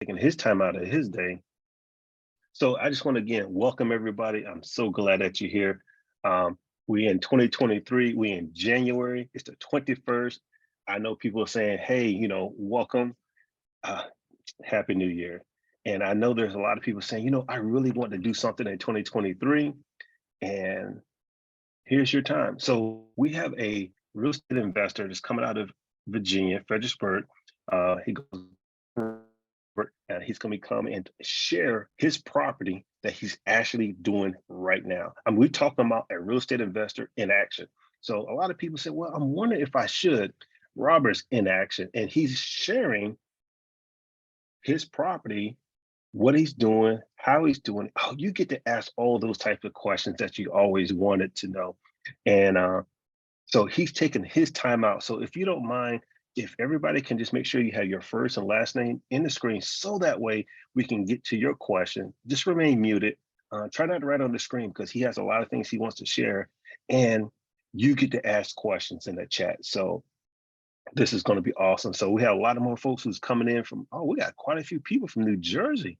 taking his time out of his day. So I just want to again welcome everybody. I'm so glad that you're here. We in 2023. We in January. It's the 21st. I know people are saying, "Hey, welcome, uh, Happy New Year." And I know there's a lot of people saying, I really want to do something in 2023, and here's your time. So we have a real estate investor that's coming out of Virginia, Fredericksburg. He goes and he's going to come and share his property that he's actually doing right now. I mean, we're talking about a real estate investor in action. So a lot of people say, well, I'm wondering if I should. Robert's in action and he's sharing his property, what he's doing, how he's doing. Oh, you get to ask all those types of questions that you always wanted to know. And so he's taking his time out. So if you don't mind, if everybody can just make sure you have your first and last name in the screen, so that way we can get to your question. Just remain muted. Try not to write on the screen because he has a lot of things he wants to share, and you get to ask questions in the chat. So this is going to be awesome. So we have a lot of more folks who's coming in from. Oh, we got quite a few people from New Jersey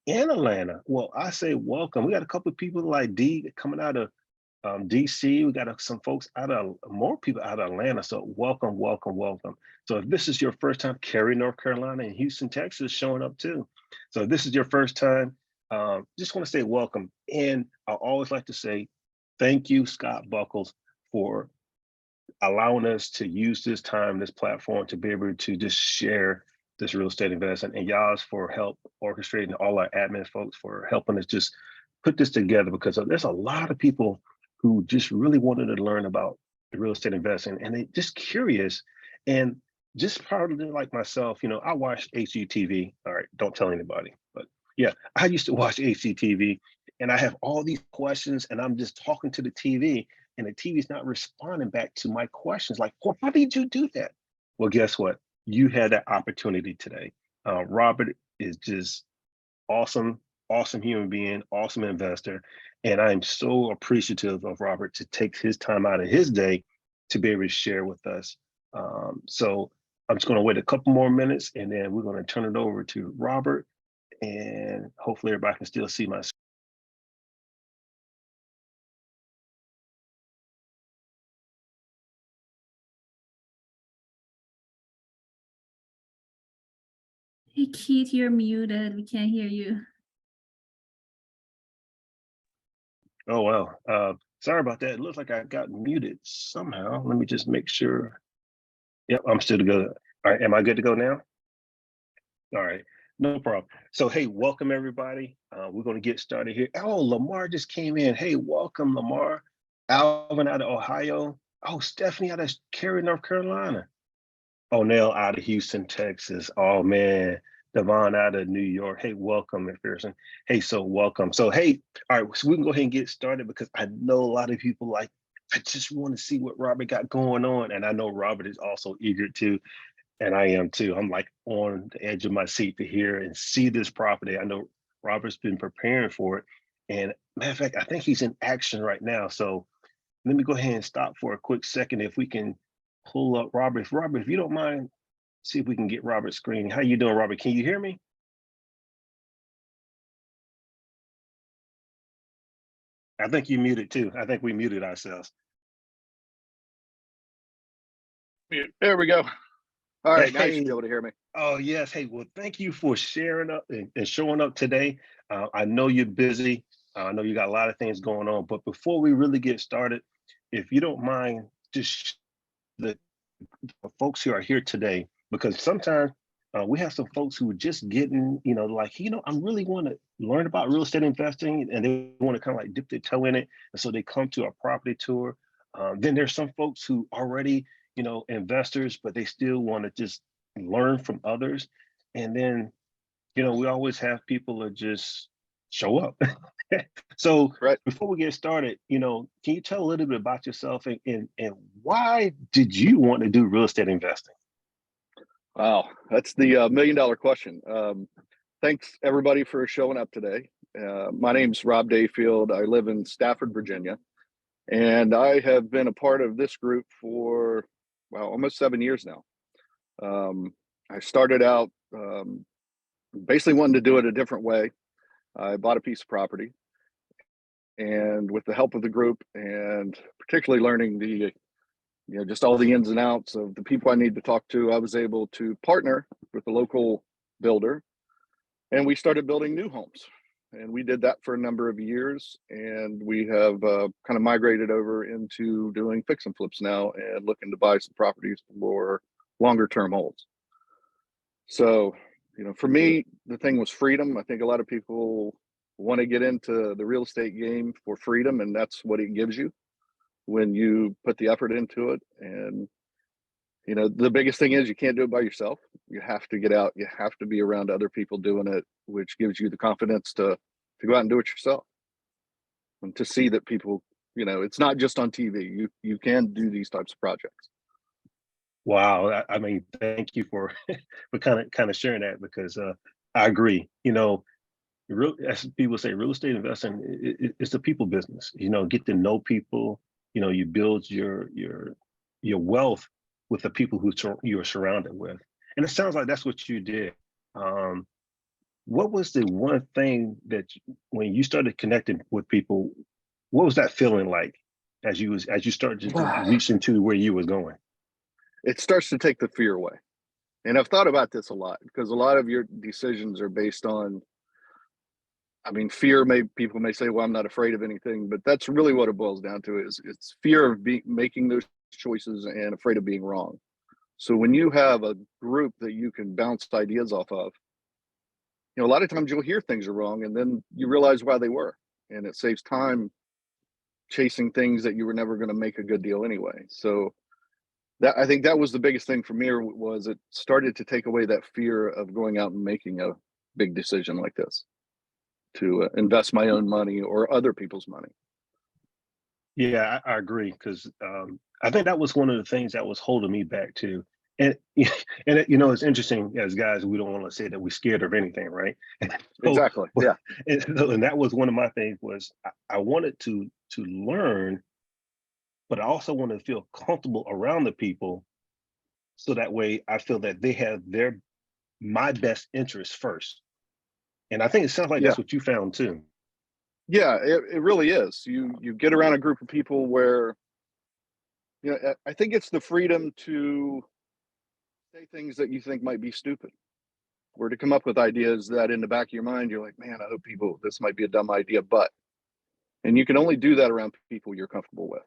and Atlanta. Well, I say welcome. We got a couple of people like D coming out of DC. We got some folks more people out of Atlanta. So welcome, welcome, welcome. So if this is your first time, Cary, North Carolina, and Houston, Texas, showing up too. So if this is your first time, just want to say welcome. And I always like to say thank you, Scott Buckles, for allowing us to use this time, this platform, to be able to just share this real estate investment, and y'all's for help orchestrating, all our admin folks for helping us just put this together, because there's a lot of people who just really wanted to learn about the real estate investing and they just curious. And just probably like myself, I watch HGTV. All right, don't tell anybody, but yeah, I used to watch HGTV and I have all these questions and I'm just talking to the TV and the TV's not responding back to my questions. Like, well, how did you do that? Well, guess what? You had that opportunity today. Robert is just awesome, awesome human being, awesome investor. And I'm so appreciative of Robert to take his time out of his day to be able to share with us. So I'm just going to wait a couple more minutes and then we're going to turn it over to Robert, and hopefully everybody can still see my. Hey, Keith, you're muted. We can't hear you. Oh, wow. Sorry about that. It looks like I got muted somehow. Let me just make sure. Yep, I'm still good. All right, am I good to go now? All right, no problem. So, hey, welcome everybody. We're going to get started here. Oh, Lamar just came in. Hey, welcome, Lamar. Alvin out of Ohio. Oh, Stephanie out of Cary, North Carolina. Oh, Nell out of Houston, Texas. Oh, man. Devon out of New York. Hey, welcome, McPherson. Hey, so welcome. So, hey, all right, so we can go ahead and get started because I know a lot of people like, I just want to see what Robert got going on. And I know Robert is also eager to. And I am too. I'm like on the edge of my seat to hear and see this property. I know Robert's been preparing for it. And matter of fact, I think he's in action right now. So let me go ahead and stop for a quick second. If we can pull up Robert. Robert, if you don't mind, see if we can get Robert's screen. How you doing, Robert? Can you hear me? I think you muted too. I think we muted ourselves. There we go. All right, now you Hey. should be able to hear me. Oh, yes. Hey, well, thank you for sharing up and showing up today. I know you're busy. I know you got a lot of things going on, but before we really get started, if you don't mind, just the folks who are here today, because sometimes we have some folks who are just getting, like, I really want to learn about real estate investing and they want to kind of like dip their toe in it. And so they come to a property tour. Then there's some folks who already, investors, but they still want to just learn from others. And then, we always have people that just show up. So Right. before we get started, can you tell a little bit about yourself and why did you want to do real estate investing? Wow, that's the $1 million question. Thanks everybody for showing up today. My name's Rob Dayfield. I live in Stafford, Virginia, and I have been a part of this group for, almost 7 years now. I started out basically wanting to do it a different way. I bought a piece of property, and with the help of the group, and particularly learning the, just all the ins and outs of the people I need to talk to, I was able to partner with a local builder, and we started building new homes. And we did that for a number of years, and we have kind of migrated over into doing fix and flips now and looking to buy some properties for longer term holds. So, for me, the thing was freedom. I think a lot of people want to get into the real estate game for freedom, and that's what it gives you when you put the effort into it. And the biggest thing is you can't do it by yourself. You have to get out. You have to be around other people doing it, which gives you the confidence to go out and do it yourself, and to see that people, it's not just on TV. You can do these types of projects. Wow, I mean, thank you for for kind of sharing that, because I agree. As people say, real estate investing, it's a people business. Get to know people. You build your wealth with the people who you are surrounded with, and it sounds like that's what you did. What was the one thing that when you started connecting with people, what was that feeling like as you started to reach into where you was going? It starts to take the fear away. And I've thought about this a lot, because a lot of your decisions are based on, fear. People may say, well, I'm not afraid of anything, but that's really what it boils down to. It's fear of making those choices and afraid of being wrong. So when you have a group that you can bounce ideas off of, a lot of times you'll hear things are wrong, and then you realize why they were, and it saves time chasing things that you were never going to make a good deal anyway. So I think that was the biggest thing for me, was it started to take away that fear of going out and making a big decision like this, to invest my own money or other people's money. Yeah, I agree, because I think that was one of the things that was holding me back too. And it's interesting, as guys, we don't want to say that we're scared of anything, right? Exactly. Yeah. And that was one of my things, was I wanted to learn, but I also wanted to feel comfortable around the people, so that way I feel that they have my best interests first. And I think it sounds like Yeah. that's what you found too. Yeah, it really is. You get around a group of people where, I think it's the freedom to say things that you think might be stupid, or to come up with ideas that in the back of your mind, you're like, man, I hope this might be a dumb idea, and you can only do that around people you're comfortable with,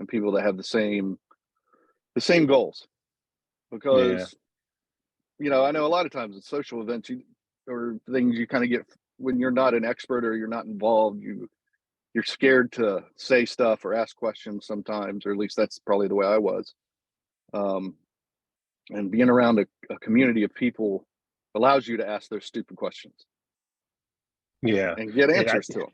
and people that have the same goals. Yeah. Because, I know a lot of times at social events, or things, you kind of get, when you're not an expert or you're not involved, you're scared to say stuff or ask questions sometimes, or at least that's probably the way I was. And being around a community of people allows you to ask those stupid questions. Yeah. And get answers to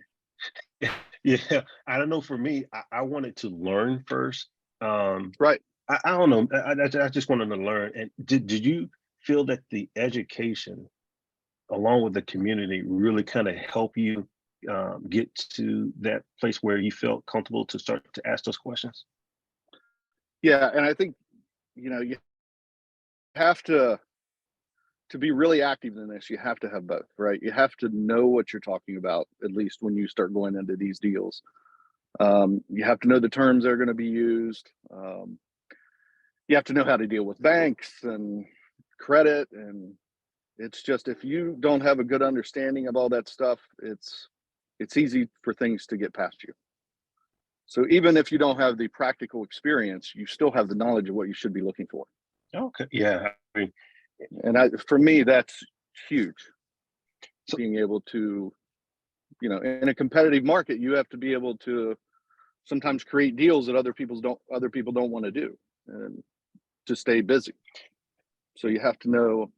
them. Yeah, I don't know. For me, I wanted to learn first. Right. I don't know. I just wanted to learn. And did you feel that the education, along with the community, really kind of help you get to that place where you felt comfortable to start to ask those questions? Yeah. And I think, you have to be really active in this. You have to have both, right? You have to know what you're talking about, at least when you start going into these deals. You have to know the terms that are going to be used. You have to know how to deal with banks and credit. And it's just, if you don't have a good understanding of all that stuff, it's easy for things to get past you. So even if you don't have the practical experience, you still have the knowledge of what you should be looking for. Okay. Yeah. I mean, And for me, that's huge. So- Being able to, in a competitive market, you have to be able to sometimes create deals that other people don't want to do, and to stay busy. So you have to know,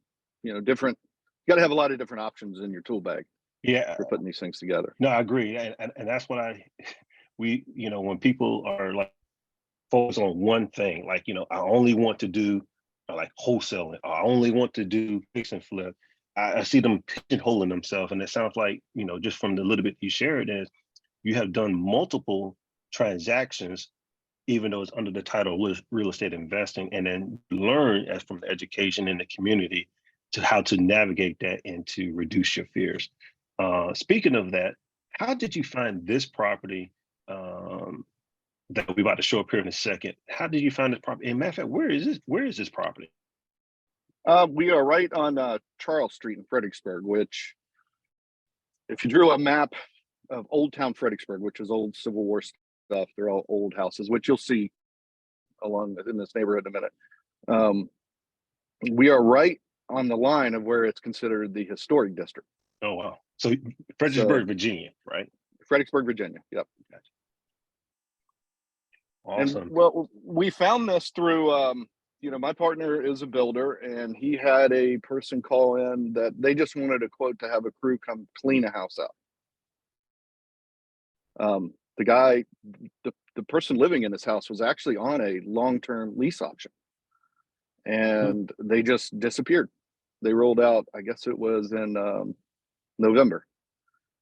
different. You got to have a lot of different options in your tool bag yeah. for putting these things together. No, I agree, and that's what when people are like focused on one thing, like I only want to do like wholesaling, or I only want to do fix and flip. I see them pigeonholing themselves, and it sounds like just from the little bit you shared, is you have done multiple transactions, even though it's under the title of real estate investing, and then learn as from the education in the community to how to navigate that and to reduce your fears. Speaking of that, how did you find this property that we're about to show up here in a second? How did you find this property? And matter of fact, where is this? Where is this property? We are right on Charles Street in Fredericksburg, which, if you drew a map of Old Town Fredericksburg, which is old Civil War stuff, they're all old houses, which you'll see along in this neighborhood in a minute. We are right on the line of where it's considered the historic district. Oh, wow. So Fredericksburg, Virginia, right? Fredericksburg, Virginia. Yep. Gotcha. Awesome. And well, we found this through, my partner is a builder, and he had a person call in that they just wanted a quote to have a crew come clean a house out. The guy, the person living in this house was actually on a long-term lease option, and they just disappeared. They rolled out, I guess it was in November.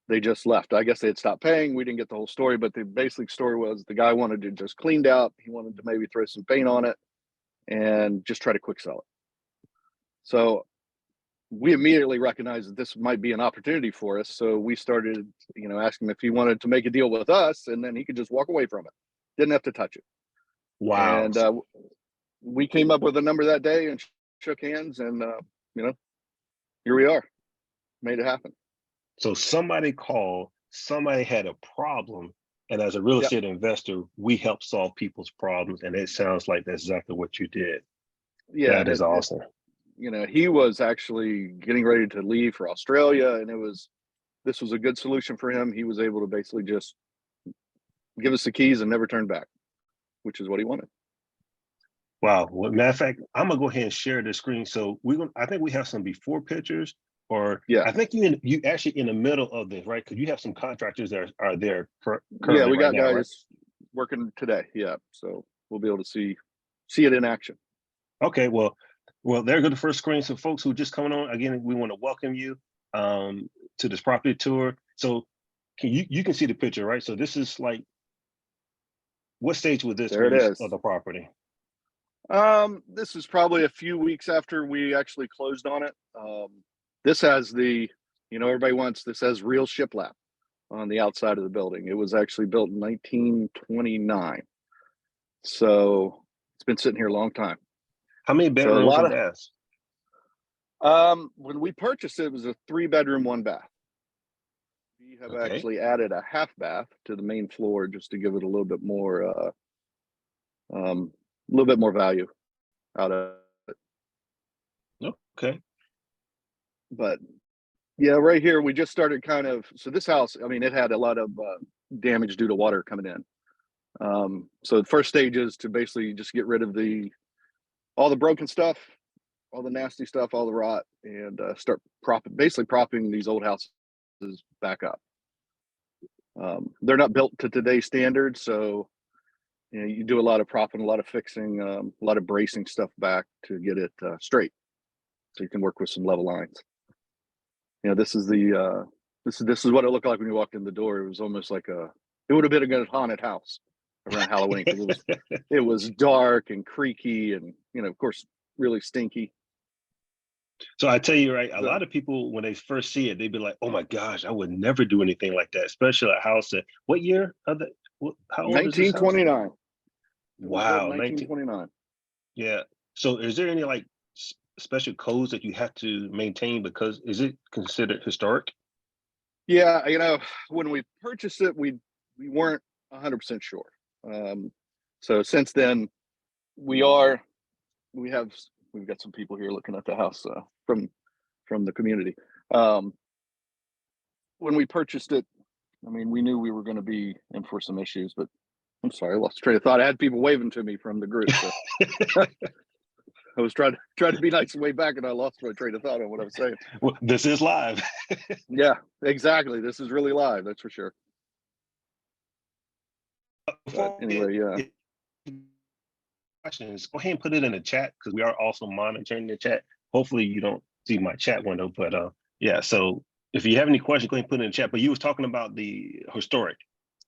They just left. I guess they had stopped paying. We didn't get the whole story, but the basic story was the guy wanted to just cleaned out. He wanted to maybe throw some paint on it and just try to quick sell it. So we immediately recognized that this might be an opportunity for us. So we started, asking him if he wanted to make a deal with us, and then he could just walk away from it. Didn't have to touch it. Wow. And we came up with a number that day and shook hands, and here we are. Made it happen. So somebody called, somebody had a problem, and as a real estate investor, we help solve people's problems, and it sounds like that's exactly what you did. Yeah, that is awesome. He was actually getting ready to leave for Australia, and this was a good solution for him. He was able to basically just give us the keys and never turn back, which is what he wanted. Wow. Well, matter of fact, I'm gonna go ahead and share the screen. So I think we have some before pictures, or yeah, I think you actually in the middle of this, right? Because you have some contractors that are there currently. Yeah, we got right now, guys working today. Yeah, so we'll be able to see it in action. Okay, well, there go the first screen. So folks who are just coming on, again, we want to welcome you to this property tour. So you can see the picture, right? So this is like, what stage was this There it is. of the property? This is probably a few weeks after we actually closed on it. This has this has real shiplap on the outside of the building. It was actually built in 1929. So it's been sitting here a long time. How many bedrooms and baths? When we purchased it, it was a 3-bedroom, 1 bath. We have actually added a half bath to the main floor just to give it a little bit more value out of it. Okay. But yeah, right here we just started so this house, it had a lot of damage due to water coming in. So the first stage is to basically just get rid of all the broken stuff, all the nasty stuff, all the rot, and start propping these old houses back up. They're not built to today's standards, so you do a lot of propping, a lot of fixing, a lot of bracing stuff back to get it straight, so you can work with some level lines. This is this is what it looked like when you walked in the door. It was almost like it would have been a good haunted house around Halloween, because it was dark and creaky, and of course really stinky. So I tell you, right, a lot of people, when they first see it, they'd be like, "Oh my gosh, I would never do anything like that," especially a house that, what year? How old is this house? 1929. Wow, 1929. Yeah. So is there any like special codes that you have to maintain, because is it considered historic? Yeah, when we purchased it, we weren't 100% sure. So since then, we've got some people here looking at the house from the community. When we purchased it, we knew we were going to be in for some issues, but I'm sorry, I lost train of thought. I had people waving to me from the group. So. I was trying to be nice and way back, and I lost my train of thought on what I was saying. Well, this is live. Yeah, exactly. This is really live. That's for sure. But anyway, yeah. Questions, go ahead and put it in the chat, because we are also monitoring the chat. Hopefully you don't see my chat window, but yeah. So if you have any questions, go ahead and put it in the chat. But you was talking about the historic,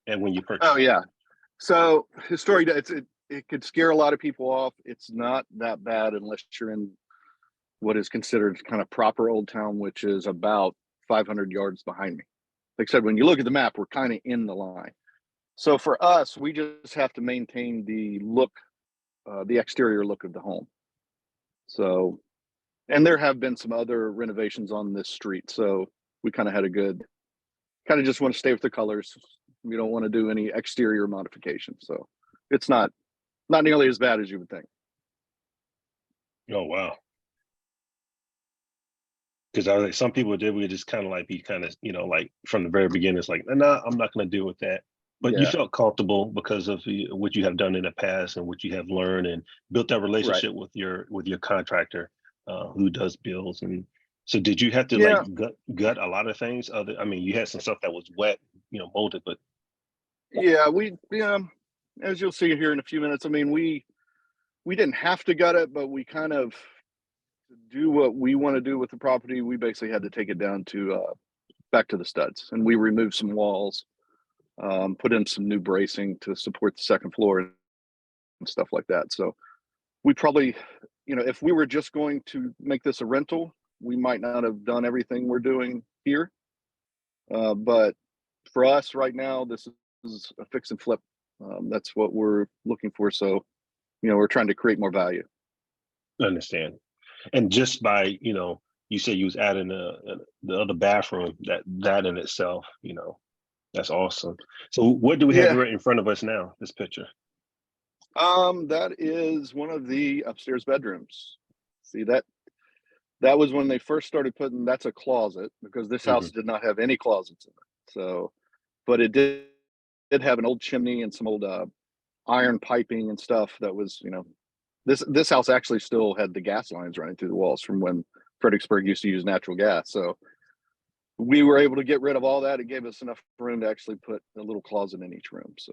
and when you purchased. Oh yeah. So historic, it could scare a lot of people off. It's not that bad unless you're in what is considered kind of proper Old Town, which is about 500 yards behind me. Like I said, when you look at the map, we're kind of in the line. So for us, we just have to maintain the look, the exterior look of the home. So, and there have been some other renovations on this street. So we kind of had a good, kind of just want to stay with the colors. We don't want to do any exterior modifications. So it's not nearly as bad as you would think. Oh, wow. Because I was like, some people did, we just kind of like be kind of, like from the very beginning, it's like, nah, I'm not going to deal with that. But you Yeah. felt comfortable because of what you have done in the past and what you have learned and built that relationship with your contractor who does bills. And so did you have to Yeah. like gut a lot of things? I mean, you had some stuff that was wet, molded, but Yeah, as you'll see here in a few minutes, I mean, we didn't have to gut it, but we kind of, to do what we want to do with the property, we basically had to take it down to back to the studs, and we removed some walls, put in some new bracing to support the second floor and stuff like that. So we probably, if we were just going to make this a rental, we might not have done everything we're doing here. But for us right now, this is a fix and flip. That's what we're looking for. So, we're trying to create more value. I understand. And just by, you said you was adding the other bathroom, that in itself, that's awesome. So what do we have Yeah. right in front of us now, this picture? That is one of the upstairs bedrooms. See that was when they first started that's a closet, because this house did not have any closets in it. So, but it did have an old chimney and some old iron piping and stuff that was, this house actually still had the gas lines running through the walls from when Fredericksburg used to use natural gas. So we were able to get rid of all that. It gave us enough room to actually put a little closet in each room. So,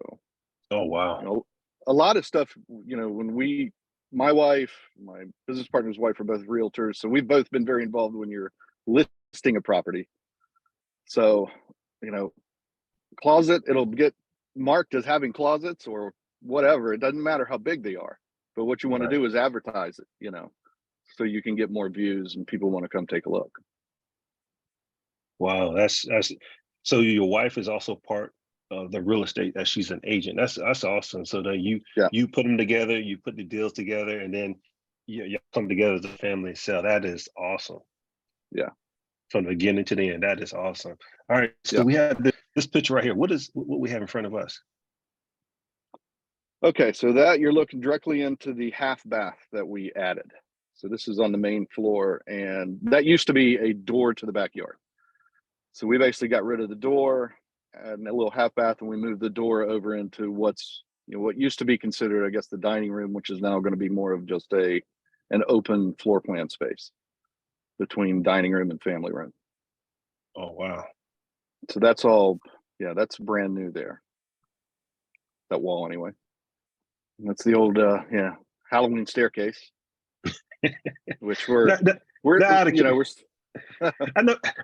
Oh, wow. a lot of stuff, when my wife, my business partner's wife are both realtors. So we've both been very involved when you're listing a property. So, closet, it'll get marked as having closets or whatever. It doesn't matter how big they are, but what you want to do is advertise it, so you can get more views and people want to come take a look. Wow, that's so your wife is also part of the real estate, that she's an agent. That's awesome. So that you put them together, you put the deals together, and then you come together as a family. So that is awesome. Yeah. From the beginning to the end, that is awesome. All right, so we have this picture right here. What we have in front of us? Okay, so that you're looking directly into the half bath that we added. So this is on the main floor, and that used to be a door to the backyard. So we basically got rid of the door and a little half bath, and we moved the door over into what used to be considered, I guess, the dining room, which is now going to be more of just an open floor plan space between dining room and family room. Oh, wow. So that's all, that's brand new there. That wall anyway. And that's the old Halloween staircase, which we're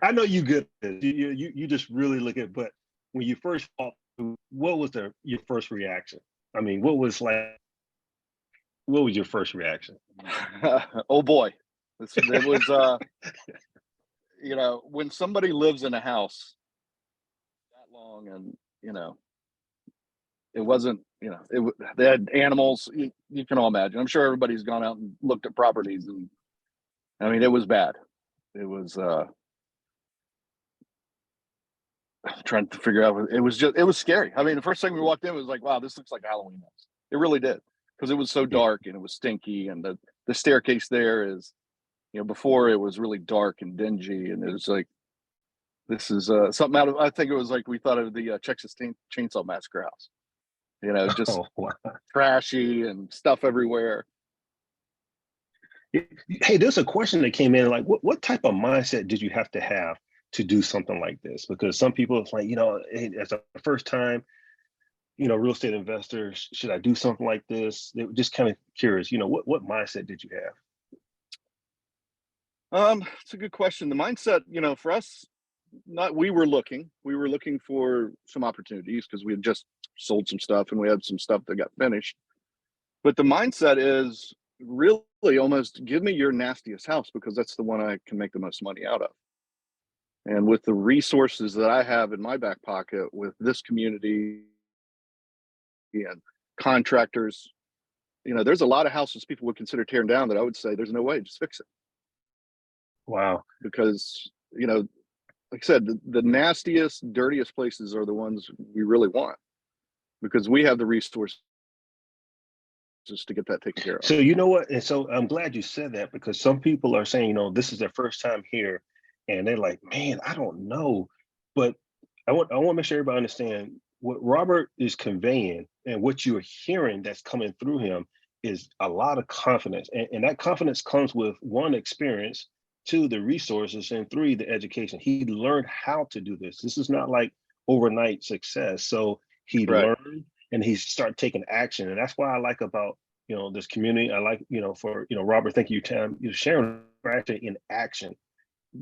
I know you good at this. You just really look at, but when you first thought, what was your first reaction? I mean, what was your first reaction? Oh boy. It was when somebody lives in a house that long, and it wasn't, they had animals, you can all imagine. I'm sure everybody's gone out and looked at properties, and I mean, it was bad. It was trying to figure out, it was scary. I mean, the first thing we walked in was like, wow, this looks like a Halloween house. It really did, because it was so dark and it was stinky, and the staircase there is, before it was really dark and dingy, and it was like, this is something out of, I think it was like we thought of the Texas Chainsaw Massacre house. Just trashy and stuff everywhere. Hey, there's a question that came in, like, what type of mindset did you have to do something like this? Because some people, it's like, hey, as a first time, real estate investors, should I do something like this? They were just kind of curious, what mindset did you have? It's a good question. The mindset, for us, we were looking for some opportunities, because we had just sold some stuff and we had some stuff that got finished. But the mindset is really almost give me your nastiest house because that's the one I can make the most money out of. And with the resources that I have in my back pocket with this community and contractors, there's a lot of houses people would consider tearing down that I would say there's no way, just fix it. Wow. Because, like I said, the nastiest, dirtiest places are the ones we really want because we have the resources to get that taken care of. So you know what? And so I'm glad you said that because some people are saying, this is their first time here, and they're like, man, I don't know. But I want to make sure everybody understand what Robert is conveying and what you're hearing that's coming through him is a lot of confidence. And that confidence comes with one, experience, two, the resources, and three, the education. He learned how to do this. This is not like overnight success. So he learned and he started taking action. And that's why I like about, this community. I like, for, Robert, thank you, Tam, you're sharing actually in action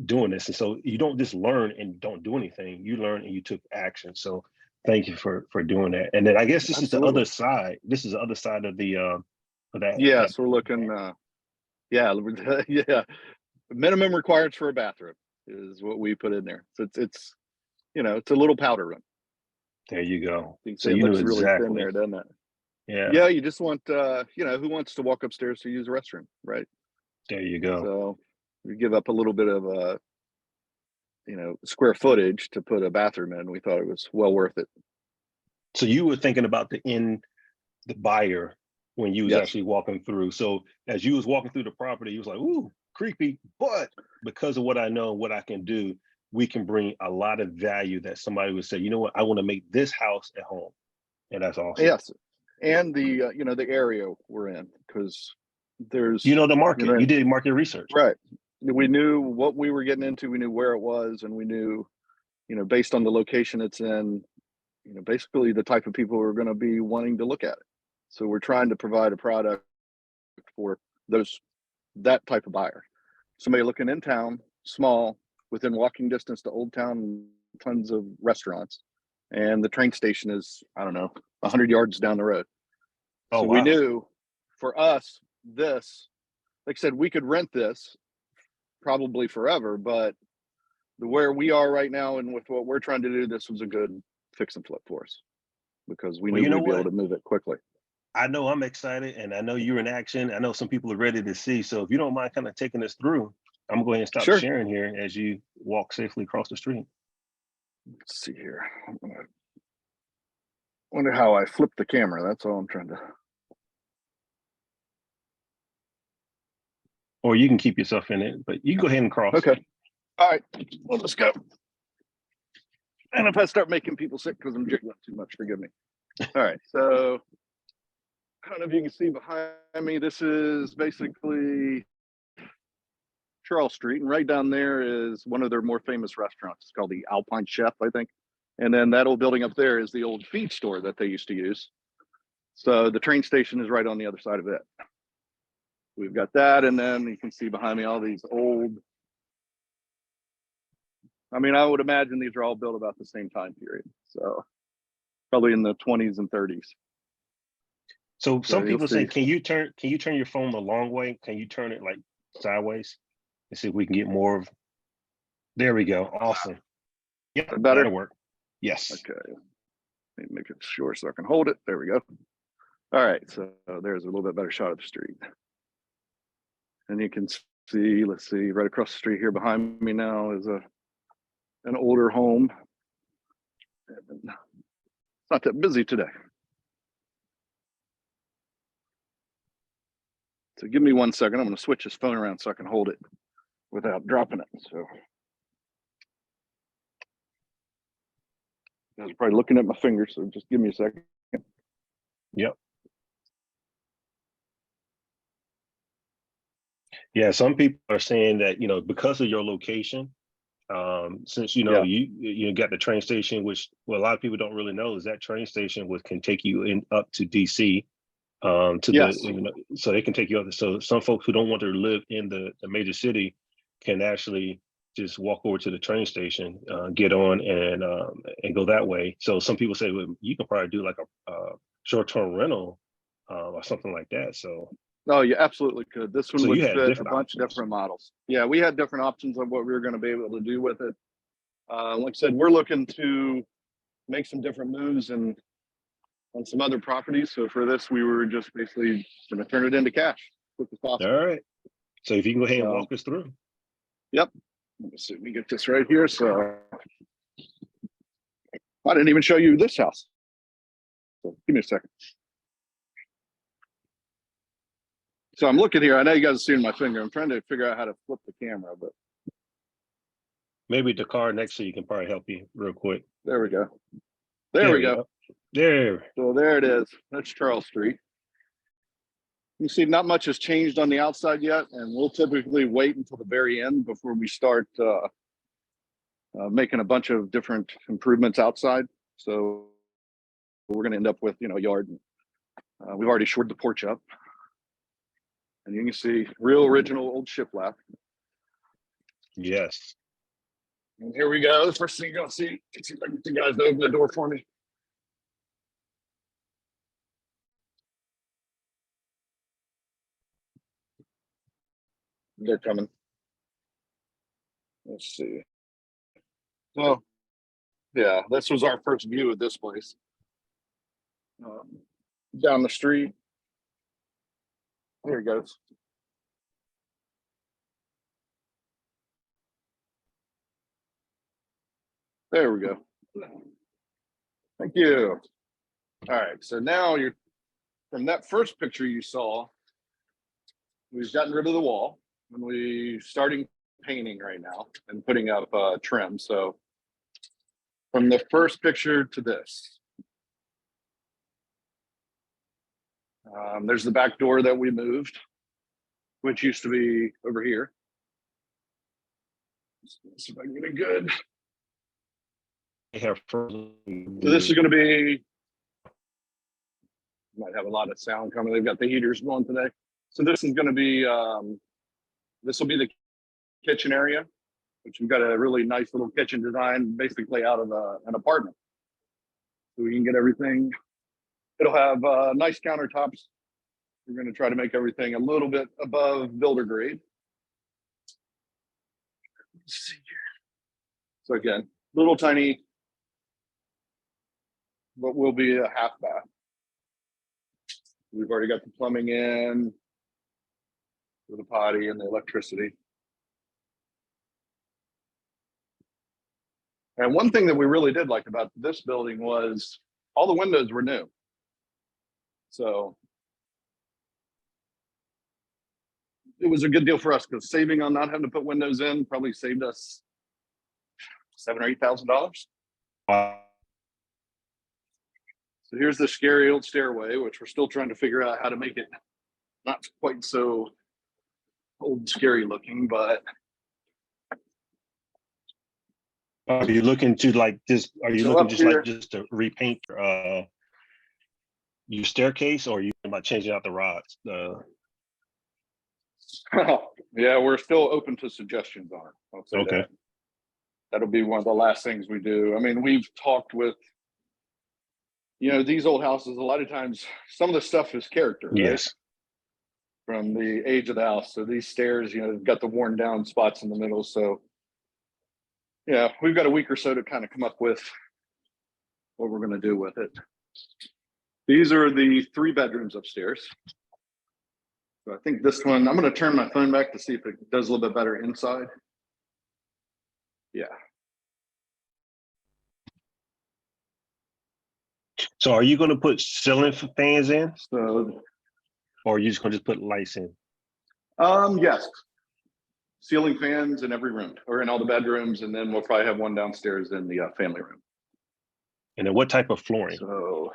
doing this. And so you don't just learn and don't do anything. You learn and you took action. So thank you for doing that. And then I guess this is the other side. This is the other side of the of that. Yes, we're looking yeah. Minimum requirements for a bathroom is what we put in there. So it's it's a little powder room. There you go. So it looks really thin there, doesn't it? Yeah. Yeah, you just want who wants to walk upstairs to use a restroom, right? There you go. So we give up a little bit of square footage to put a bathroom in. We thought it was well worth it. So you were thinking about the buyer when you was actually walking through. So as you was walking through the property, you was like, ooh, creepy. But because of what I know, what I can do, we can bring a lot of value that somebody would say, you know what, I want to make this house at home. And that's awesome. Yes. And the the area we're in, because there's the market. You did market research. Right. We knew what we were getting into, we knew where it was, and we knew, based on the location it's in, basically the type of people who are going to be wanting to look at it. So we're trying to provide a product for that type of buyer. Somebody looking in town, small, within walking distance to Old Town, tons of restaurants, and the train station is, I don't know, 100 yards down the road. So we knew for us, this, like I said, we could rent this probably forever, but where we are right now and with what we're trying to do, this was a good fix and flip for us because we knew we'd be able to move it quickly. I know I'm excited, and I know you're in action. I know some people are ready to see. So if you don't mind kind of taking us through, I'm going to stop sharing here as you walk safely across the street. Let's see here. Wonder how I flip the camera. That's all I'm trying to. Or you can keep yourself in it, but you can go ahead and cross. Okay. All right. Well, let's go. And if I start making people sick because I'm jiggling too much, forgive me. All right. So I don't know if you can see behind me. This is basically Charles Street, and right down there is one of their more famous restaurants. It's called the Alpine Chef, I think. And then that old building up there is the old feed store that they used to use. So the train station is right on the other side of it. We've got that, and then you can see behind me all these old, I would imagine these are all built about the same time period. So probably in the 20s and 30s. So some people say, can you turn your phone the long way? Can you turn it like sideways? Let's see if we can get more of. There we go. Awesome. Yeah, that'll work. Yes. Okay. Let me make it short so I can hold it. There we go. All right. So there's a little bit better shot of the street. And you can see, let's see, right across the street here behind me now is an older home. It's not that busy today. So give me 1 second. I'm going to switch this phone around so I can hold it without dropping it. So you guys are probably looking at my fingers, so just give me a second. Yep. Yeah, some people are saying that, because of your location, since you got the train station, which a lot of people don't really know is that train station can take you up to DC, so they can take you up. So some folks who don't want to live in the major city can actually just walk over to the train station, get on and go that way. So some people say, well, you can probably do like a short-term rental or something like that. So No, you absolutely could. This one So would you had fit a different bunch of options. different models. Yeah, we had different options of what we were going to be able to do with it. Like I said, we're looking to make some different moves and on some other properties. So for this, we were just basically going to turn it into cash as quick as All possible. right. So if you can go ahead and So, walk us through. yep. Let me see. We get this right here. So I didn't even show you this house. So give me a second. So I'm looking here. I know you guys are seeing my finger. I'm trying to figure out how to flip the camera, but Maybe the car next to you can probably help you real quick. there we go. There we go. There. So there it is. That's Charles Street. You see, not much has changed on the outside yet, and we'll typically wait until the very end before we start making a bunch of different improvements outside. So we're going to end up with, a yard. We've already shored the porch up, and you can see real original old shiplap. Yes. And here we go. The first thing you're going to see if I can get you guys to open the door for me. They're coming. Let's see. So, yeah, this was our first view of this place. Down the street. Here it goes. There we go. Thank you. All right, so now you're from that first picture you saw, we've gotten rid of the wall and we're starting painting right now and putting up trim. So from the first picture to this, there's the back door that we moved, which used to be over here. Let's see if I can get it good. So this is going to be, might have a lot of sound coming. They've got the heaters going today. So this is going to be, this will be the kitchen area, which we've got a really nice little kitchen design, basically out of an apartment. So we can get everything. It'll have nice countertops. We're going to try to make everything a little bit above builder grade. Let's see here. So again, little tiny, what will be a half bath. We've already got the plumbing in, with the potty and the electricity. And one thing that we really did like about this building was all the windows were new. So it was a good deal for us because saving on not having to put windows in probably saved us $7,000 or $8,000. Wow. So here's the scary old stairway, which we're still trying to figure out how to make it not quite so old scary looking, but Are you looking to like this? Are you so looking up just here, like just to repaint your staircase, or are you about changing out the rods? yeah, we're still open to suggestions on it. I'll say Okay. that. That'll be one of the last things we do. I mean, we've talked with, these old houses, a lot of times, some of the stuff is character, right? Yes. From the age of the house. So these stairs, they've got the worn down spots in the middle. So yeah, we've got a week or so to kind of come up with what we're going to do with it. These are the 3 bedrooms upstairs. So I think this one, I'm going to turn my phone back to see if it does a little bit better inside. Yeah. So are you going to put ceiling fans in, So, or are you just going to just put lights in? yes. Ceiling fans in every room or in all the bedrooms. And then we'll probably have one downstairs in the family room. And then what type of flooring? So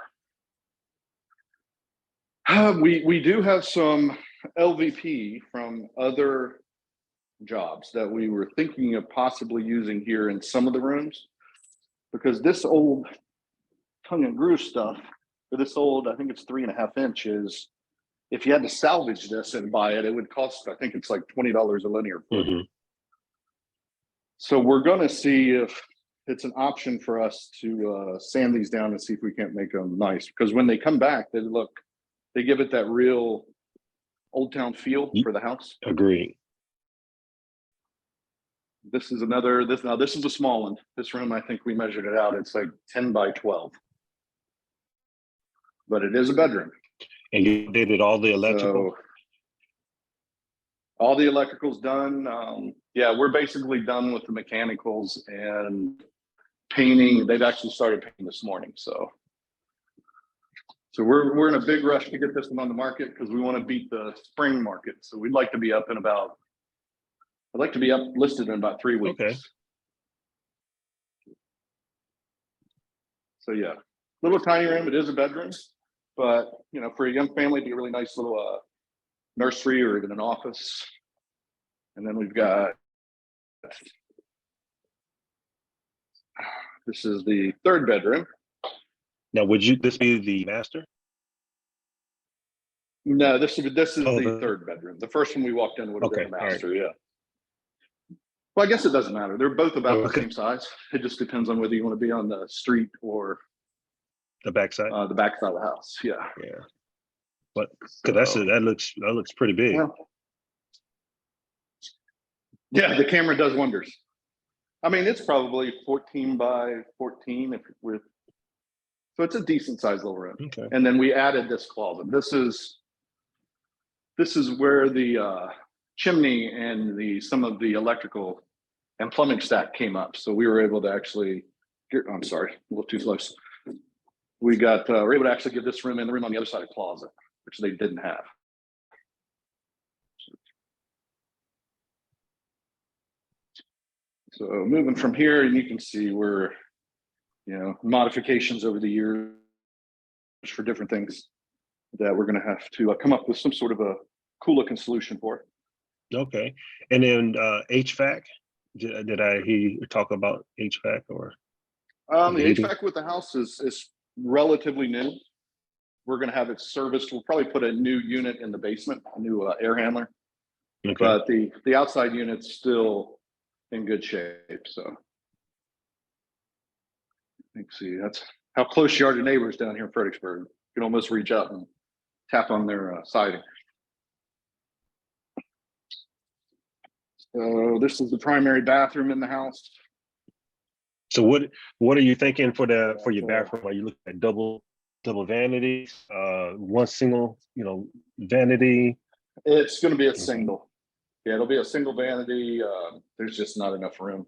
we do have some LVP from other jobs that we were thinking of possibly using here in some of the rooms, because this old tongue and groove stuff, for this old, I think it's 3.5 inches. If you had to salvage this and buy it, it would cost, I think it's like $20 a linear foot. Mm-hmm. So we're going to see if it's an option for us to sand these down and see if we can't make them nice, because when they come back, they give it that real Old Town feel for the house. Agreed. This is another, this is a small one. This room, I think we measured it out. It's like 10 by 12. But it is a bedroom. And you did all the electrical? So, all the electrical's done. Yeah, we're basically done with the mechanicals and painting. They've actually started painting this morning. So we're in a big rush to get this one on the market because we want to beat the spring market. So we'd like to be up in about, I'd like to be up listed in about 3 weeks. Okay. So yeah, little tiny room. It is a bedroom, but you know, for a young family, it'd be a really nice little nursery or even an office. And then we've got, this is the third bedroom. Now, this be the master? No, this is Oh, the third bedroom. The first one we walked in would have been the all right. master. Yeah. Well, I guess it doesn't matter. They're both about the Okay. same size. It just depends on whether you want to be on the street or The backside? the back side of the house. Yeah. Yeah. But because that looks pretty big. Well, yeah, the camera does wonders. I mean, it's probably 14 by 14 so it's a decent sized little room. Okay. And then we added this closet. This is where the chimney and some of the electrical and plumbing stack came up. So we were able to actually I'm sorry, a little too close. We were able to actually give this room and the room on the other side of the closet, which they didn't have. So moving from here, and you can see we're, you know, modifications over the years for different things that we're going to have to come up with some sort of a cool looking solution for. Okay. And then HVAC, did I hear you talk about HVAC or? The HVAC with the house is relatively new. We're going to have it serviced. We'll probably put a new unit in the basement, a new air handler. Okay. But the outside unit's still in good shape. So let's see, that's how close you are to neighbors down here in Fredericksburg. You can almost reach out and tap on their siding. So this is the primary bathroom in the house. So what are you thinking for your bathroom? Are you looking at double vanities, one single, you know, vanity? It's going to be a single. Yeah, it'll be a single vanity. There's just not enough room.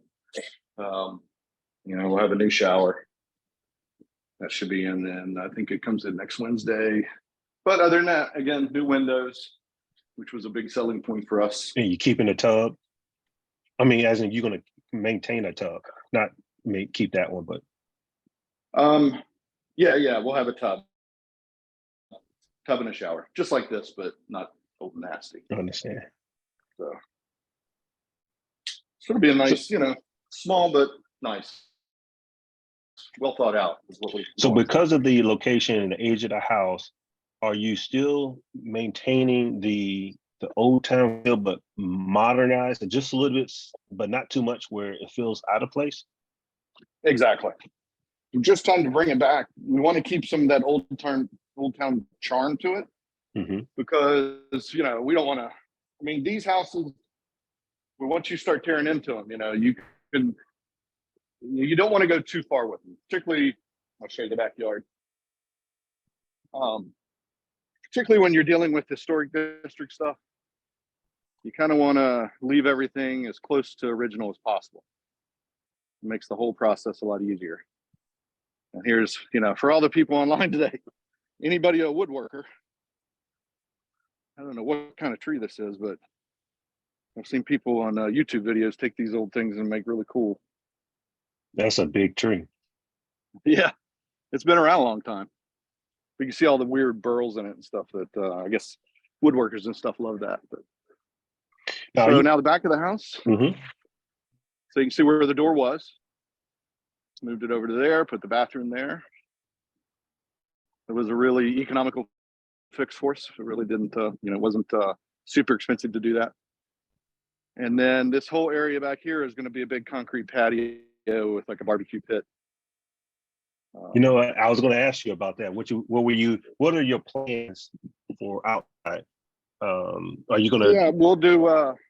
You know, we'll have a new shower. That should be in, and I think it comes in next Wednesday. But other than that, again, new windows, which was a big selling point for us. And you keeping a tub? I mean, as in you're going to maintain a tub, not keep that one, but. Yeah, we'll have a tub and a shower, just like this, but not old and nasty. I understand. So it'll be a nice, you know, small but nice, well thought out is what we. So because of the location and the age of the house, are you still maintaining the old town feel but modernized and just a little bit, but not too much where it feels out of place? Exactly. Just trying to bring it back. We want to keep some of that old town charm to it, because you know we don't want to. I mean, these houses, once you start tearing into them, you know, you don't want to go too far with them. Particularly, I'll show you the backyard. Particularly when you're dealing with historic district stuff, you kind of want to leave everything as close to original as possible. It makes the whole process a lot easier. And here's, you know, for all the people online today, anybody a woodworker, I don't know what kind of tree this is, but I've seen people on YouTube videos take these old things and make really cool. That's a big tree. Yeah, it's been around a long time. You can see all the weird burls in it and stuff that I guess woodworkers and stuff love that. But now the back of the house. So you can see where the door was. Moved it over to there, put the bathroom there. It was a really economical fix for us. It really didn't, you know, it wasn't super expensive to do that. And then this whole area back here is going to be a big concrete patio with like a barbecue pit. You know, I was going to ask you about that. What are your plans for outside? Are you gonna? Yeah, we'll do.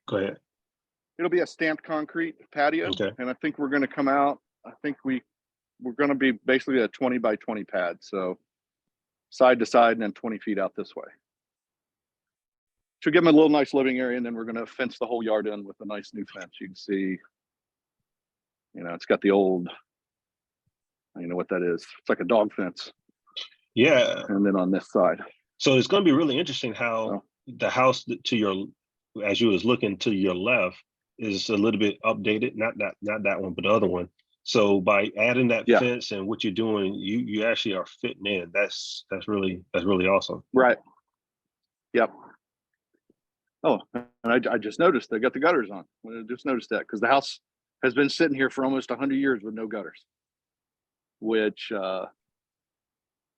Go ahead. It'll be a stamped concrete patio, Okay. and I think we're going to come out. I think we're going to be basically a 20 by 20 pad, so side to side and then 20 feet out this way. Should give them a little nice living area, and then we're going to fence the whole yard in with a nice new fence. You can see, you know, it's got the old, you know what that is. It's like a dog fence. Yeah. And then on this side. So it's going to be really interesting how the house to your, as you was looking to your left, is a little bit updated. Not that one, but the other one. So by adding that fence and what you're doing, you actually are fitting in. That's really awesome. Right. Yep. Oh, and I just noticed they got the gutters on. I just noticed that because the house has been sitting here for almost 100 years with no gutters, which, you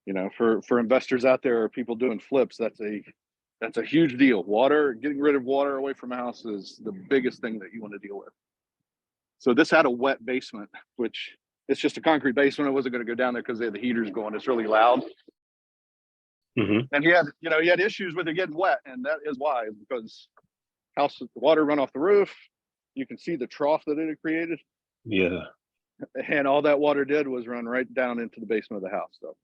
know, for investors out there or people doing flips, that's a huge deal. Water, getting rid of water away from a house is the biggest thing that you want to deal with. So this had a wet basement, which it's just a concrete basement. I wasn't going to go down there because they had the heaters going. It's really loud. And he had issues with it getting wet, and that is why, because the water run off the roof. You can see the trough that it had created. Yeah. And all that water did was run right down into the basement of the house. So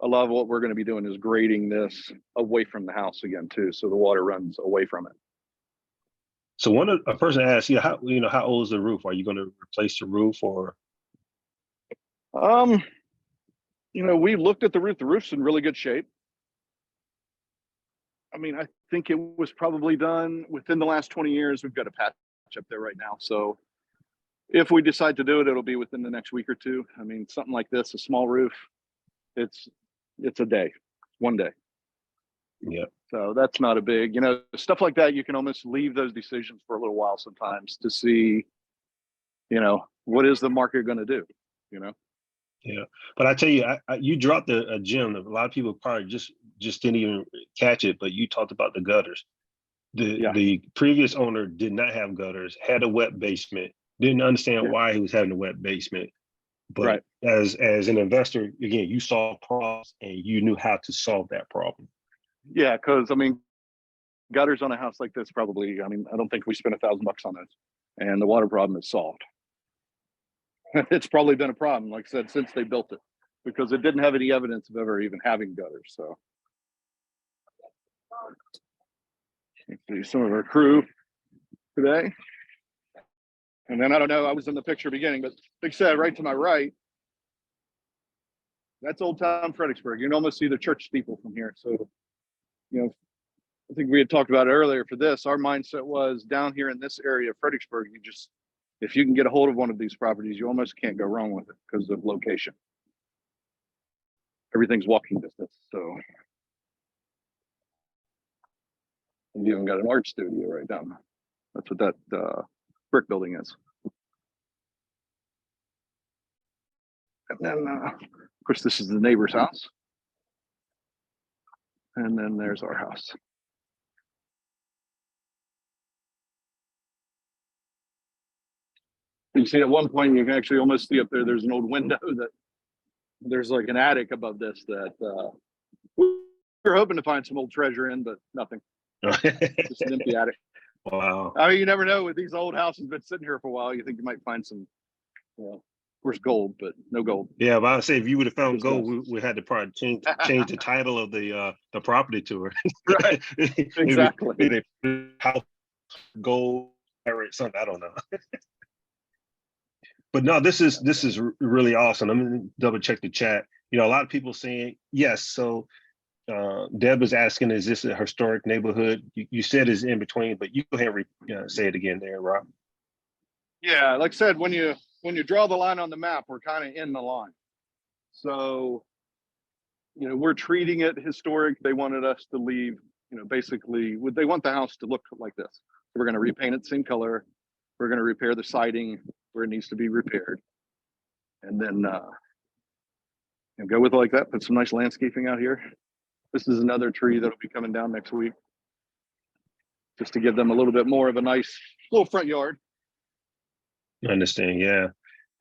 a lot of what we're going to be doing is grading this away from the house again too, so the water runs away from it. So a person asked, how old is the roof? Are you going to replace the roof or? We looked at the roof. The roof's in really good shape. I mean, I think it was probably done within the last 20 years. We've got a patch up there right now. So if we decide to do it, it'll be within the next week or two. I mean, something like this, a small roof, it's a day, one day. Yeah. So that's not a big, stuff like that. You can almost leave those decisions for a little while sometimes to see, what is the market going to do, Yeah, but I tell you, you dropped a gem that a lot of people probably just didn't even catch it. But you talked about the gutters. The previous owner did not have gutters, had a wet basement, didn't understand why he was having a wet basement. But as an investor, again, you saw problems and you knew how to solve that problem. Yeah, because gutters on a house like this probably. I don't think we spent $1,000 on this, and the water problem is solved. It's probably been a problem, like I said, since they built it, because it didn't have any evidence of ever even having gutters. So see some of our crew today. And then I don't know, I was in the picture beginning, but like I said, right to my right, that's Old Town Fredericksburg. You can almost see the church steeple from here. So, I think we had talked about it earlier for this. Our mindset was down here in this area of Fredericksburg, if you can get a hold of one of these properties, you almost can't go wrong with it because of location. Everything's walking distance. So you even got an art studio right down there. That's what that brick building is. And then, of course, this is the neighbor's house. And then there's our house. You see at one point, you can actually almost see up there, there's an old window that there's like an attic above this that we were hoping to find some old treasure in, but nothing. Just an empty attic. Wow. I mean, you never know with these old houses been sitting here for a while. You think you might find some, of course, gold, but no gold. Yeah, but I'd say if you would have found gold, we had to probably change the title of the property to her. Right. Exactly. Maybe house gold or something. I don't know. But no, this is really awesome. I'm gonna double check the chat. A lot of people saying yes. So Deb is asking, is this a historic neighborhood? You said it's in between, but you go ahead and say it again there, Rob. Yeah, like I said, when you draw the line on the map, we're kind of in the line. So, we're treating it historic. They wanted us to leave, basically, they want the house to look like this. So we're going to repaint it same color. We're going to repair the siding where it needs to be repaired. And then go with it like that. Put some nice landscaping out here. This is another tree that'll be coming down next week, just to give them a little bit more of a nice little front yard. I understand, yeah.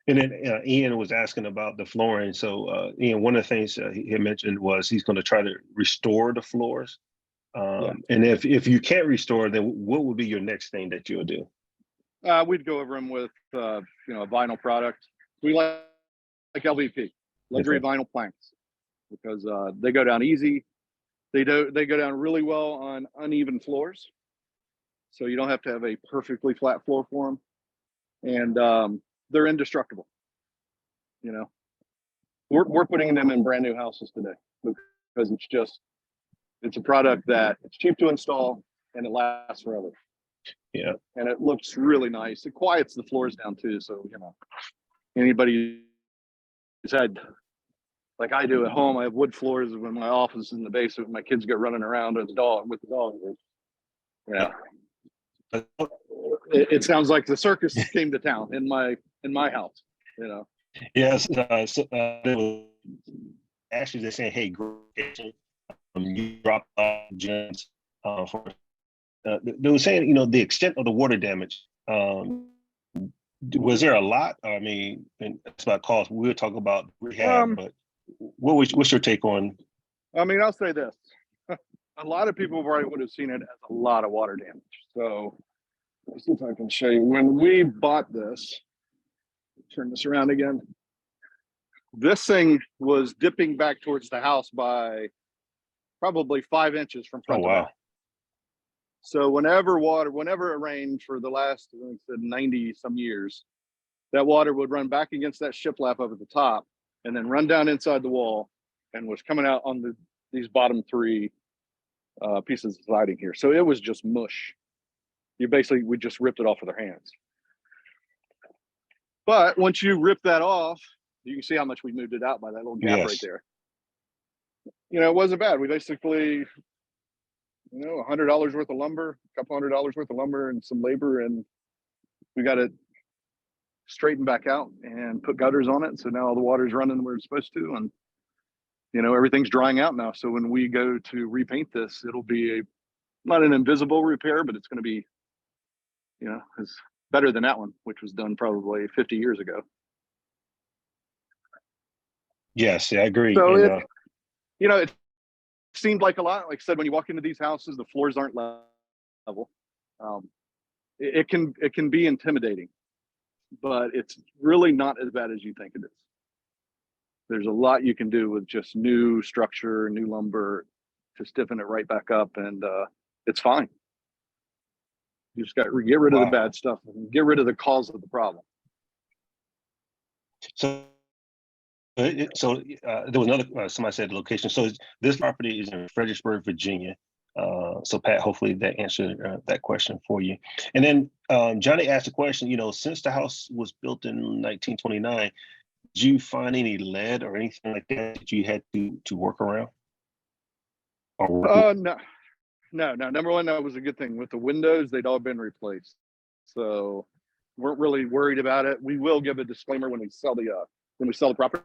And then Ian was asking about the flooring. So Ian, one of the things he had mentioned was he's going to try to restore the floors. And if you can't restore, then what would be your next thing that you'll do? We'd go over them with a vinyl product. We like LVP, luxury vinyl planks, because they go down easy. They go down really well on uneven floors, so you don't have to have a perfectly flat floor for them, and they're indestructible. We're putting them in brand new houses today because it's a product that it's cheap to install and it lasts forever. Yeah, and it looks really nice. It quiets the floors down too, so anybody who's had, like I do at home, I have wood floors when my office is in the basement. My kids get running around with the dog. It sounds like the circus came to town in my house. Yes. Actually, they're saying, "Hey, great, you dropped off gems for." They were saying, the extent of the water damage. Was there a lot? I mean, and that's about cost. We'll talk about rehab, but what's your take on? I mean, I'll say this: a lot of people probably would have seen it as a lot of water damage. So let's see if I can show you. When we bought this, turn this around again. This thing was dipping back towards the house by probably 5 inches from front to back. So whenever it rained for the last, I think, 90 some years, that water would run back against that shiplap up at the top and then run down inside the wall and was coming out on these bottom 3 pieces of siding here. So it was just mush. We just ripped it off with our hands. But once you rip that off, you can see how much we moved it out by that little gap right there. It wasn't bad. We basically, $100 worth of lumber, a couple $100 worth of lumber and some labor, and we got it straightened back out and put gutters on it. So now all the water's running where it's supposed to, and everything's drying out now. So when we go to repaint this, it'll be not an invisible repair, but it's going to be, it's better than that one, which was done probably 50 years ago. Yes, I agree. So it seemed like a lot. Like I said, when you walk into these houses, the floors aren't level. It can be intimidating, but it's really not as bad as you think it is. There's a lot you can do with just new structure, new lumber to stiffen it right back up, and it's fine. You just got to get rid of the bad stuff and get rid of the cause of the problem. So there was another, somebody said location. So this property is in Fredericksburg, Virginia. So Pat, hopefully that answered that question for you. And then Johnny asked a question, since the house was built in 1929, did you find any lead or anything like that you had to work around? No. Number one, that was a good thing. With the windows, they'd all been replaced. So weren't really worried about it. We will give a disclaimer when we sell the property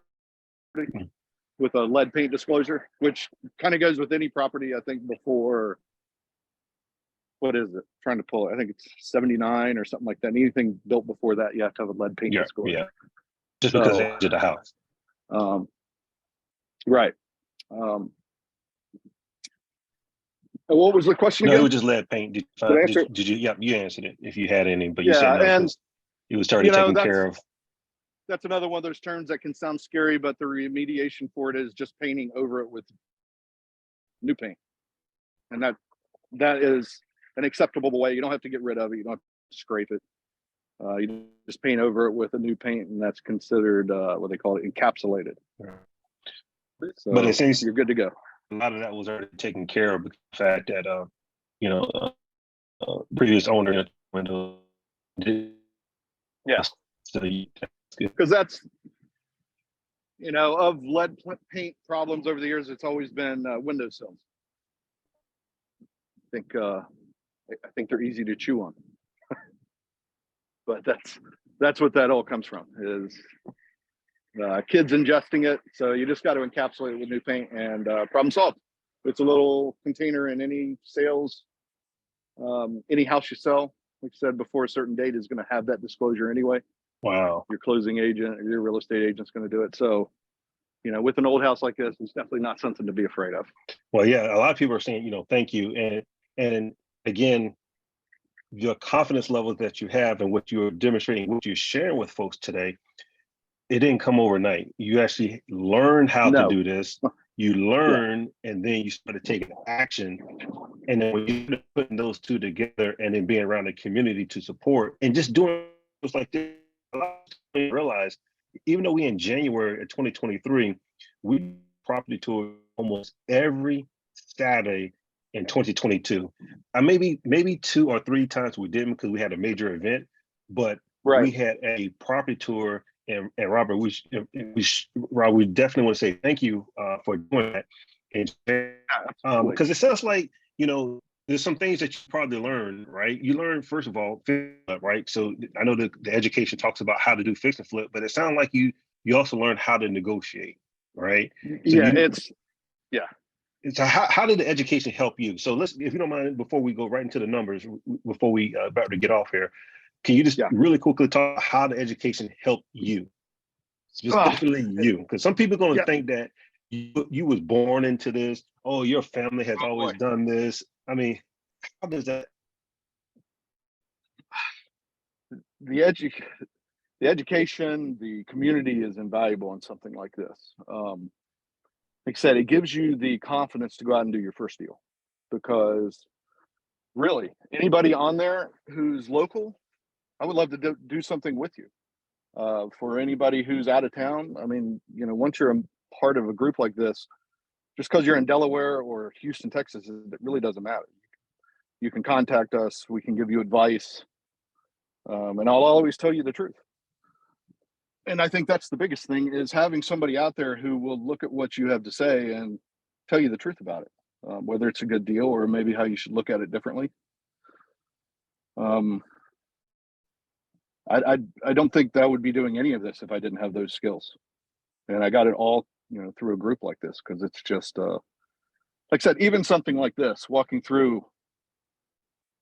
with a lead paint disclosure, which kind of goes with any property, I think, before, what is it? Trying to pull it. I think it's 79 or something like that. Anything built before that, you have to have a lead paint disclosure. Yeah. Just because it's the house. Right. What was the question again? No, it was just lead paint. Did you? Yeah, you answered it if you had any, but you said no, and it was already taken care of. That's another one of those terms that can sound scary, but the remediation for it is just painting over it with new paint, and that is an acceptable way. You don't have to get rid of it. You don't have to scrape it. You just paint over it with a new paint, and that's considered what they call it, encapsulated. Right. So but it seems you're good to go. A lot of that was already taken care of, because the fact that previous owner window did. Yeah. So because that's of lead paint problems over the years, it's always been windowsills. I think they're easy to chew on. But that's what that all comes from, is kids ingesting it. So you just got to encapsulate it with new paint, and problem solved. It's a little container in any sales, any house you sell. Like I said before, a certain date is going to have that disclosure anyway. Wow. Your closing agent or your real estate agent's going to do it. So, with an old house like this, it's definitely not something to be afraid of. Well, yeah, a lot of people are saying, thank you. And again, your confidence levels that you have and what you're demonstrating, what you're sharing with folks today, it didn't come overnight. You actually learned how to No. do this. You learn, and then you started taking action. And then when you're putting those two together and then being around the community to support and just doing things like this, a lot of people realize, even though we in January of 2023, we property tour almost every Saturday in 2022. Maybe 2 or 3 times we didn't because we had a major event, but we had a property tour. And Robert, Rob, we definitely want to say thank you for doing that. And because it sounds like, there's some things that you probably learned, right? You learned, first of all, right? So I know the education talks about how to do fix and flip, but it sounds like you also learned how to negotiate, right? So how did the education help you? So let's, if you don't mind, before we go right into the numbers, before we about to get off here, can you just really quickly talk about how the education helped you, specifically you? Because some people are going to think that you was born into this. Oh, your family has always done this. I mean, how does that? The education, the community is invaluable in something like this. Like I said, it gives you the confidence to go out and do your first deal, because really anybody on there who's local, I would love to do something with you. For anybody who's out of town, I mean, once you're a part of a group like this, just because you're in Delaware or Houston, Texas, it really doesn't matter. You can contact us. We can give you advice. And I'll always tell you the truth. And I think that's the biggest thing, is having somebody out there who will look at what you have to say and tell you the truth about it, whether it's a good deal or maybe how you should look at it differently. I don't think that I would be doing any of this if I didn't have those skills. And I got it all, through a group like this, because it's just, like I said, even something like this, walking through,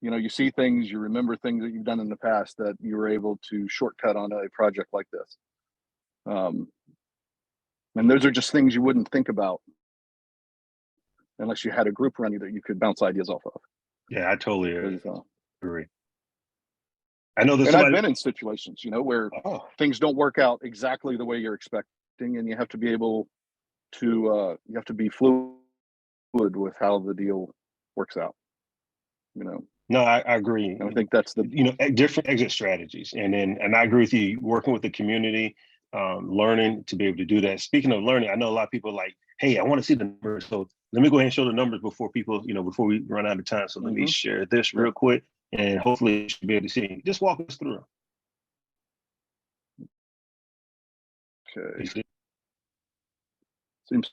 you see things, you remember things that you've done in the past that you were able to shortcut on a project like this. And those are just things you wouldn't think about unless you had a group around you that you could bounce ideas off of. Yeah, I totally agree. I know there's I've been in situations, where things don't work out exactly the way you're expecting, and you have to be able to, you have to be fluid with how the deal works out. No, I agree. And I think that's the different exit strategies, and I agree with you. Working with the community, learning to be able to do that. Speaking of learning, I know a lot of people are like, hey, I want to see the numbers, so let me go ahead and show the numbers before people, before we run out of time. So let me share this real quick, and hopefully you should be able to see. Just walk us through. Okay. Seems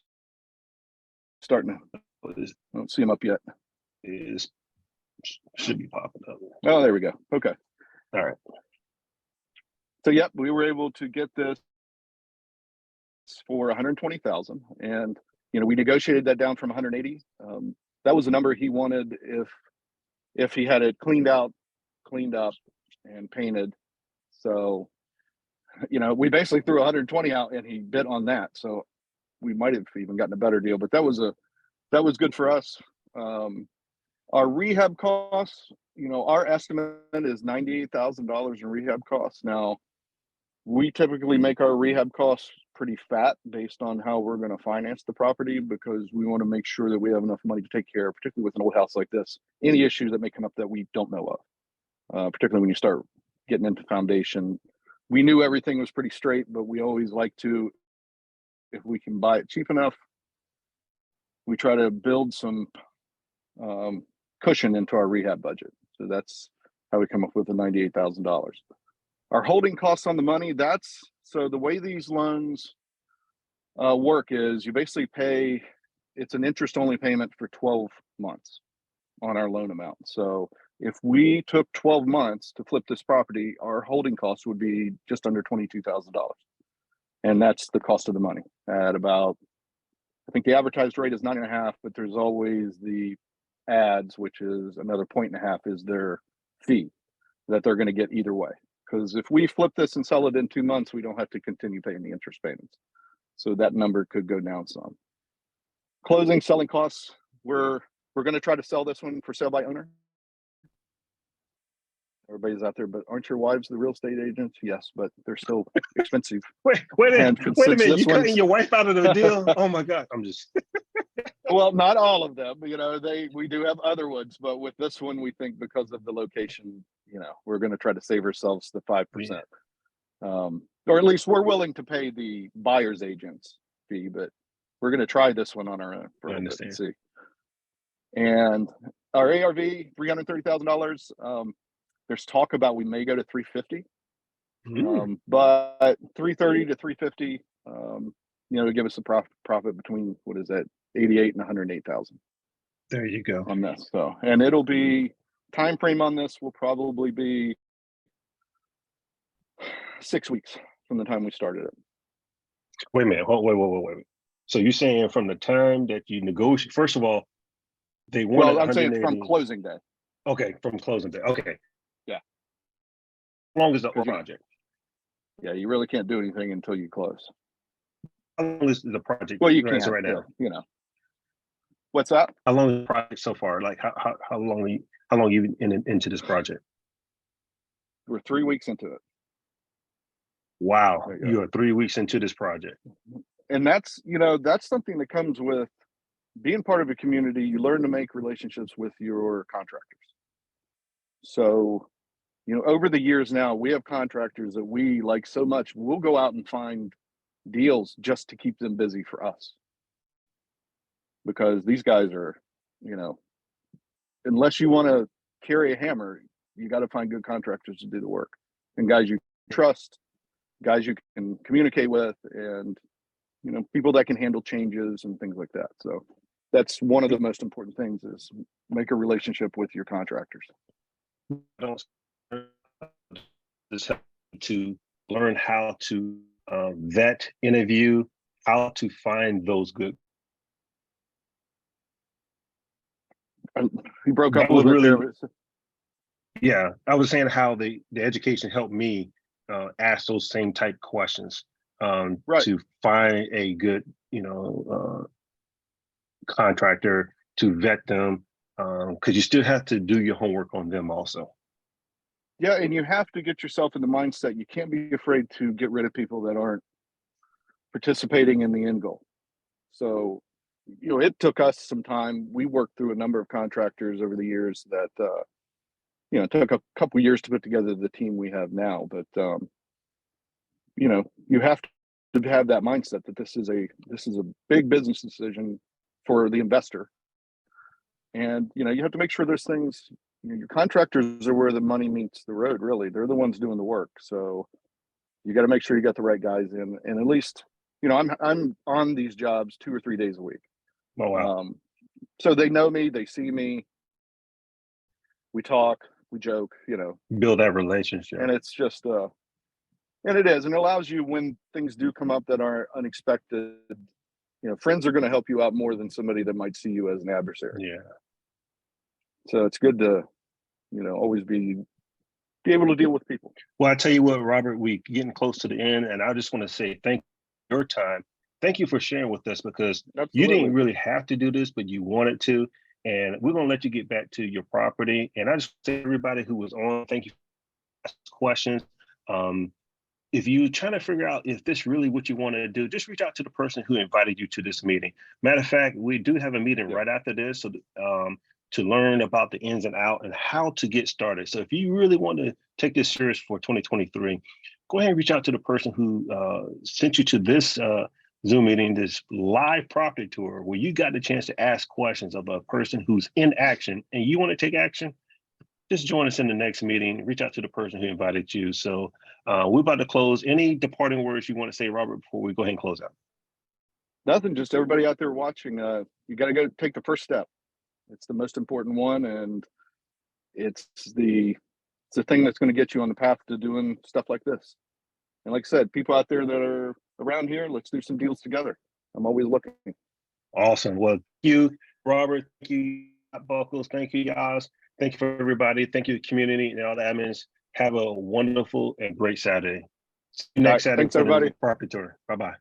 starting to. I don't see them up yet. Should be popping up. Oh, there we go. Okay. All right. So yep, we were able to get this for 120,000, and we negotiated that down from 180. That was the number he wanted if he had it cleaned up, and painted. So, we basically threw 120 out, and he bid on that. So we might have even gotten a better deal, but that was good for us. Our rehab costs, our estimate is $98,000 in rehab costs. Now, we typically make our rehab costs pretty fat based on how we're going to finance the property, because we want to make sure that we have enough money to take care of, particularly with an old house like this, any issues that may come up that we don't know of, particularly when you start getting into foundation. We knew everything was pretty straight, but we always like to, if we can buy it cheap enough, we try to build some cushion into our rehab budget. So that's how we come up with the $98,000. Our holding costs on the money, so the way these loans work is you basically pay, it's an interest only payment for 12 months on our loan amount. So if we took 12 months to flip this property, our holding costs would be just under $22,000. And that's the cost of the money at about, I think the advertised rate is 9.5, but there's always the ads, which is another 1.5 is their fee that they're going to get either way. Because if we flip this and sell it in 2 months, we don't have to continue paying the interest payments. So that number could go down some. Closing, selling costs. We're going to try to sell this one for sale by owner. Everybody's out there, but aren't your wives the real estate agents? Yes, but they're still expensive. Wait a minute. You cutting your wife out of the deal? Oh my God. I'm just. Well, not all of them, we do have other ones, but with this one, we think because of the location, we're going to try to save ourselves the 5%. Yeah. Or at least we're willing to pay the buyer's agent's fee, but we're going to try this one on our own for a little bit and see. And our ARV, $330,000. There's talk about we may go to 350, but 330 to 350, to give us a profit between, what is that, 88 and 108,000. There you go. On this, so, and it'll be, time frame on this will probably be 6 weeks from the time we started it. Wait a minute. Wait. So you're saying from the time that you negotiate, first of all, they want. Well, I'm saying from closing day. Okay, from closing day. Okay. Yeah. How long is the project? Yeah, you really can't do anything until you close. How long is the project? Well, you can't right now. What's that? How long is the project so far? Like how long are you into this project? We're 3 weeks into it. Wow, you are 3 weeks into this project. And that's something that comes with being part of a community. You learn to make relationships with your contractors. So, over the years now, we have contractors that we like so much, we'll go out and find deals just to keep them busy for us. Because these guys are, unless you want to carry a hammer, you got to find good contractors to do the work, and guys you trust, guys you can communicate with, and people that can handle changes and things like that. So that's one of the most important things, is make a relationship with your contractors. Just help to learn how to vet, interview, how to find those good. He broke up a little bit there. Yeah, I was saying how the education helped me ask those same type questions to find a good, contractor, to vet them, because you still have to do your homework on them also. Yeah, and you have to get yourself in the mindset. You can't be afraid to get rid of people that aren't participating in the end goal. So, it took us some time. We worked through a number of contractors over the years that, it took a couple years to put together the team we have now. But, you have to have that mindset that this is a big business decision for the investor. And, you have to make sure there's things, your contractors are where the money meets the road, really. They're the ones doing the work. So you got to make sure you got the right guys in. And at least, I'm on these jobs 2 or 3 days a week. Oh, wow. So they know me, they see me, we talk, we joke, build that relationship. And it's just, and it is, and it allows you, when things do come up that are unexpected, friends are going to help you out more than somebody that might see you as an adversary. Yeah. So it's good to, always be able to deal with people. Well, I tell you what, Robert, we're getting close to the end, and I just want to say thank you for your time. Thank you for sharing with us, because you didn't really have to do this, but you wanted to. And we're going to let you get back to your property. And I just say, everybody who was on, thank you for asking questions. If you're trying to figure out if this really what you want to do, just reach out to the person who invited you to this meeting. Matter of fact, we do have a meeting right after this, so to learn about the ins and outs and how to get started. So if you really want to take this serious for 2023, go ahead and reach out to the person who sent you to this Zoom meeting, this live property tour, where you got the chance to ask questions of a person who's in action and you want to take action. Just join us in the next meeting. Reach out to the person who invited you. So we're about to close. Any departing words you want to say, Robert, before we go ahead and close out? Nothing. Just everybody out there watching. You got to go take the first step. It's the most important one, and it's the thing that's going to get you on the path to doing stuff like this. And like I said, people out there that are around here, let's do some deals together. I'm always looking. Awesome. Well, thank you, Robert. Thank you, Buckles. Thank you, guys. Thank you for everybody. Thank you, community and all the admins. Have a wonderful and great Saturday. See you next Saturday. Thanks, everybody. Property tour. Bye-bye.